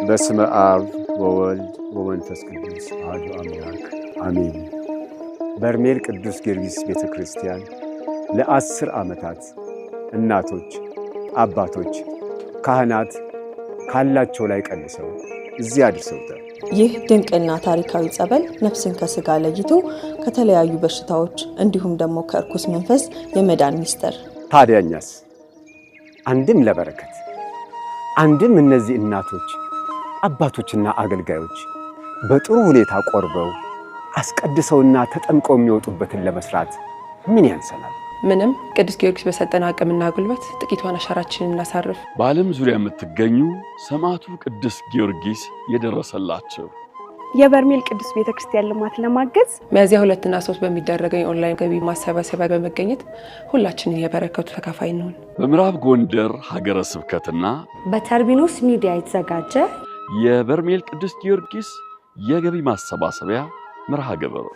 በስመ አብ ወወልድ ወመንፈስ ቅዱስ አሐዱ አምላክ አሜን። በርሜል ቅዱስ ጊዮርጊስ ቤተክርስቲያን ለ10 ዓመታት እናቶች፣ አባቶች፣ ካህናት ካላቸው ላይ ቀንሰው እዚህ አድርሰውታል። ይህ ድንቅና ታሪካዊ ጸበል ነፍስን ከስጋ ለይቶ ከተለያዩ በሽታዎች እንዲሁም ደግሞ ከርኩስ መንፈስ የመዳን ሚስጥር። ታዲያኛስ አንድም ለበረከት አንድም እነዚህ እናቶች አባቶችና አገልጋዮች በጥሩ ሁኔታ ቆርበው አስቀድሰውና ተጠምቀው የሚወጡበትን ለመስራት ምን ያንሰናል? ምንም። ቅዱስ ጊዮርጊስ በሰጠን አቅምና ጉልበት ጥቂቷን አሻራችንን እናሳርፍ። በዓለም ዙሪያ የምትገኙ ሰማዕቱ ቅዱስ ጊዮርጊስ የደረሰላቸው የበርሜል ቅዱስ ቤተክርስቲያን ልማት ለማገዝ ሚያዝያ 2 እና 3 በሚደረገው የኦንላይን ገቢ ማሰባሰቢያ በመገኘት ሁላችንን የበረከቱ ተካፋይ እንሆን። በምዕራብ ጎንደር ሀገረ ስብከትና በተርቢኖስ ሚዲያ የተዘጋጀ የበርሜል ቅዱስ ጊዮርጊስ የገቢ ማሰባሰቢያ መርሃ ግብር